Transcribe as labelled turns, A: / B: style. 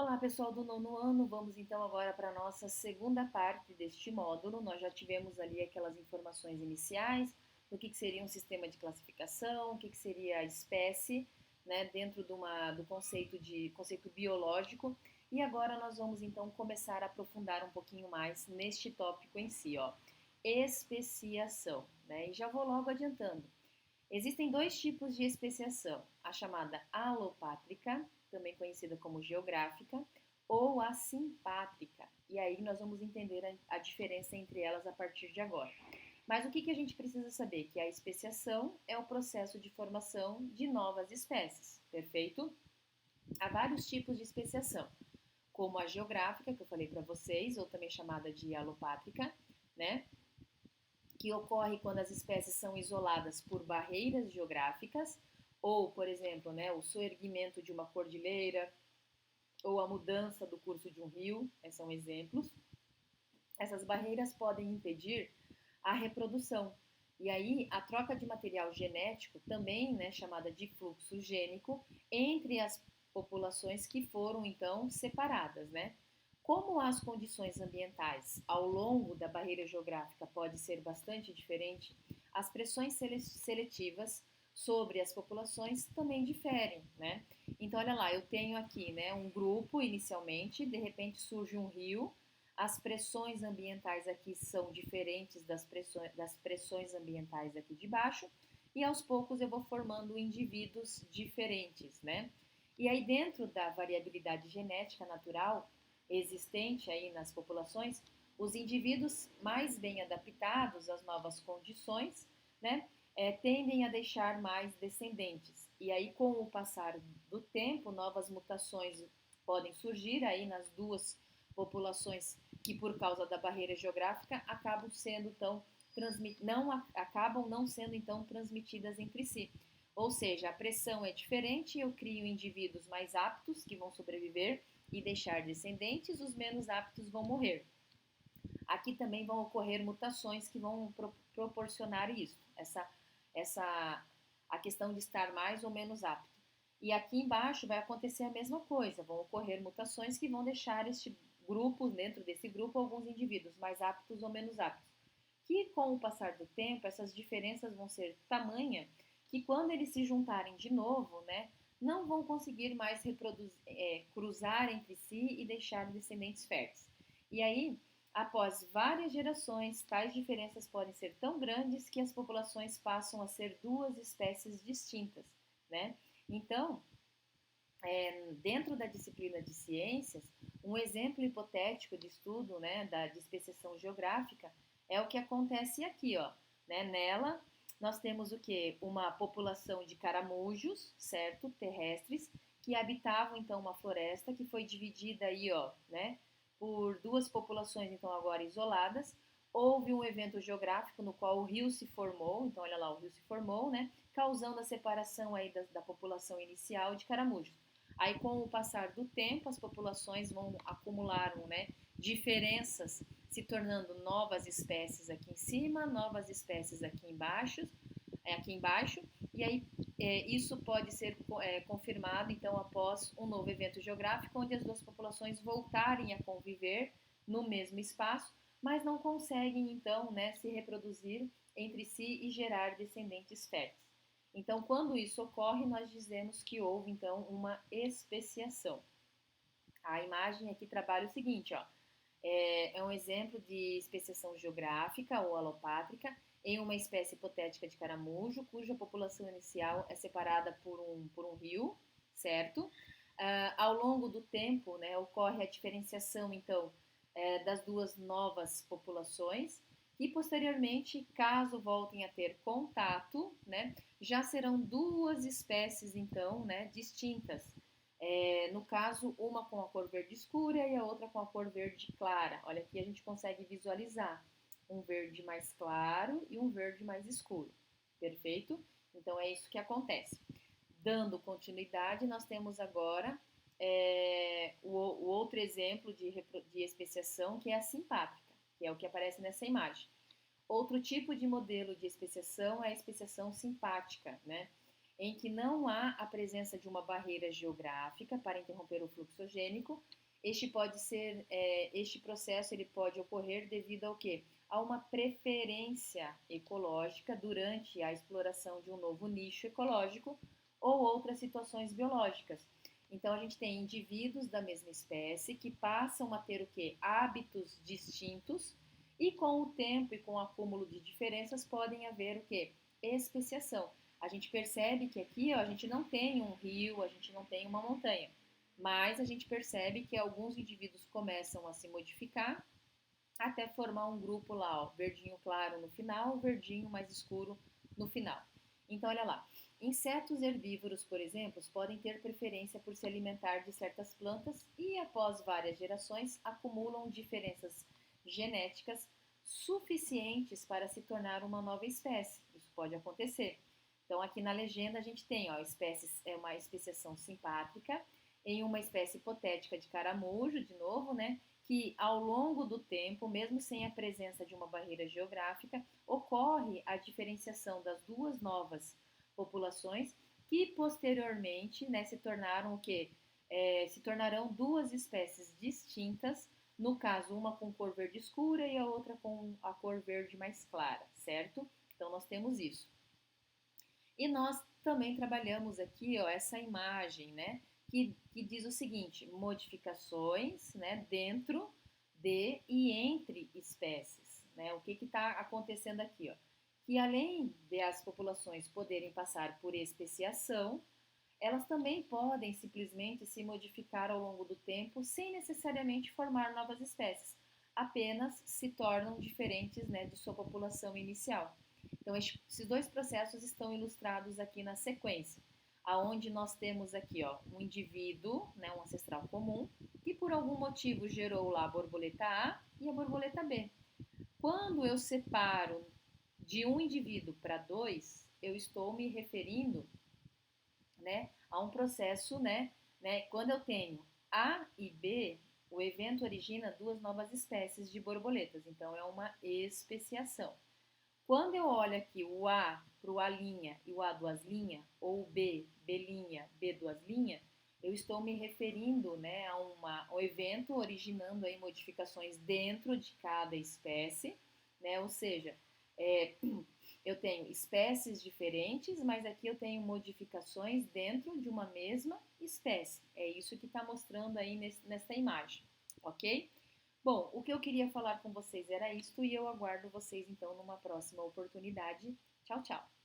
A: Olá, pessoal do nono ano. Vamos então agora para a nossa segunda parte deste módulo. Nós já tivemos ali aquelas informações iniciais do que seria um sistema de classificação, o que seria a espécie, né, dentro do conceito biológico. E agora nós vamos então começar a aprofundar um pouquinho mais neste tópico em si, ó, especiação, né? E já vou logo adiantando. Existem dois tipos de especiação, a chamada alopátrica, também conhecida como geográfica, ou a simpátrica. E aí nós vamos entender a diferença entre elas a partir de agora. Mas o que a gente precisa saber? Que a especiação é o processo de formação de novas espécies, perfeito? Há vários tipos de especiação, como a geográfica, que eu falei para vocês, ou também chamada de alopátrica, né? Que ocorre quando as espécies são isoladas por barreiras geográficas, ou, por exemplo, né, o soerguimento de uma cordilheira, ou a mudança do curso de um rio, são exemplos. Essas barreiras podem impedir a reprodução. E aí, a troca de material genético, também né, chamada de fluxo gênico, entre as populações que foram, então, separadas, né? Como as condições ambientais ao longo da barreira geográfica pode ser bastante diferente, as pressões seletivas sobre as populações também diferem, né? Então, olha lá, eu tenho aqui, né, um grupo inicialmente, de repente surge um rio, as pressões ambientais aqui são diferentes das pressões ambientais aqui de baixo, e aos poucos eu vou formando indivíduos diferentes, né? E aí, dentro da variabilidade genética natural existente aí nas populações, os indivíduos mais bem adaptados às novas condições, né, tendem a deixar mais descendentes. E aí, com o passar do tempo, novas mutações podem surgir aí nas duas populações que, por causa da barreira geográfica, acabam não sendo então transmitidas entre si. Ou seja, a pressão é diferente, eu crio indivíduos mais aptos que vão sobreviver e deixar descendentes, os menos aptos vão morrer. Aqui também vão ocorrer mutações que vão proporcionar isso, a questão de estar mais ou menos apto. E aqui embaixo vai acontecer a mesma coisa, vão ocorrer mutações que vão deixar este grupo, dentro desse grupo, alguns indivíduos mais aptos ou menos aptos. Que com o passar do tempo, essas diferenças vão ser tamanha que quando eles se juntarem de novo, né, não vão conseguir mais cruzar entre si e deixar descendentes férteis. E aí, após várias gerações, tais diferenças podem ser tão grandes que as populações passam a ser duas espécies distintas, né? Então, dentro da disciplina de ciências, um exemplo hipotético de estudo, né, de especiação geográfica é o que acontece aqui, ó, né? Nela nós temos o que? Uma população de caramujos, certo? Terrestres, que habitavam então uma floresta que foi dividida aí, ó, né? Por duas populações então agora isoladas. Houve um evento geográfico no qual o rio se formou, então olha lá, o rio se formou, né? Causando a separação aí da população inicial de caramujos. Aí com o passar do tempo, as populações vão acumular, né, diferenças, se tornando novas espécies aqui em cima, novas espécies aqui embaixo, e aí isso pode ser confirmado então após um novo evento geográfico, onde as duas populações voltarem a conviver no mesmo espaço, mas não conseguem então, né, se reproduzir entre si e gerar descendentes férteis. Então, quando isso ocorre, nós dizemos que houve então uma especiação. A imagem aqui trabalha o seguinte, ó, é um exemplo de especiação geográfica ou alopátrica em uma espécie hipotética de caramujo, cuja população inicial é separada por um rio, certo? Ao longo do tempo, né, ocorre a diferenciação, então, das duas novas populações, e posteriormente, caso voltem a ter contato, né, já serão duas espécies, então, né, distintas. No caso, uma com a cor verde escura e a outra com a cor verde clara. Olha, aqui a gente consegue visualizar um verde mais claro e um verde mais escuro. Perfeito? Então, é isso que acontece. Dando continuidade, nós temos agora o outro exemplo de especiação, que é a simpátrica, que é o que aparece nessa imagem. Outro tipo de modelo de especiação é a especiação simpática, né? em que não há a presença de uma barreira geográfica para interromper o fluxo gênico. Este processo ele pode ocorrer devido ao quê? A uma preferência ecológica durante a exploração de um novo nicho ecológico ou outras situações biológicas. Então a gente tem indivíduos da mesma espécie que passam a ter o quê? Hábitos distintos e com o tempo e com o acúmulo de diferenças podem haver o quê? Especiação. A gente percebe que aqui ó, a gente não tem um rio, a gente não tem uma montanha, mas a gente percebe que alguns indivíduos começam a se modificar até formar um grupo lá, ó, verdinho claro no final, verdinho mais escuro no final. Então, olha lá. Insetos herbívoros, por exemplo, podem ter preferência por se alimentar de certas plantas e, após várias gerações, acumulam diferenças genéticas suficientes para se tornar uma nova espécie. Isso pode acontecer. Então, aqui na legenda a gente tem, ó, espécies, é uma especiação simpátrica em uma espécie hipotética de caramujo, de novo, né? Que ao longo do tempo, mesmo sem a presença de uma barreira geográfica, ocorre a diferenciação das duas novas populações que posteriormente, né, se tornaram o quê? Se tornarão duas espécies distintas, no caso uma com cor verde escura e a outra com a cor verde mais clara, certo? Então nós temos isso. E nós também trabalhamos aqui, ó, essa imagem, né, que diz o seguinte: modificações, né, dentro de e entre espécies, né? O que está acontecendo aqui, ó? Que além de as populações poderem passar por especiação, elas também podem simplesmente se modificar ao longo do tempo sem necessariamente formar novas espécies, apenas se tornam diferentes, né, de sua população inicial. Então, esses dois processos estão ilustrados aqui na sequência, aonde nós temos aqui, ó, um indivíduo, né, um ancestral comum, que por algum motivo gerou lá a borboleta A e a borboleta B. Quando eu separo de um indivíduo para dois, eu estou me referindo, né, a um processo, né, quando eu tenho A e B, o evento origina duas novas espécies de borboletas, então é uma especiação. Quando eu olho aqui o A para o A' e o A duas linha, ou o B, B', B duas linha, eu estou me referindo, né, a um evento originando aí modificações dentro de cada espécie, né, ou seja, eu tenho espécies diferentes, mas aqui eu tenho modificações dentro de uma mesma espécie. É isso que está mostrando aí nessa imagem, ok? Bom, o que eu queria falar com vocês era isto e eu aguardo vocês então numa próxima oportunidade. Tchau, tchau!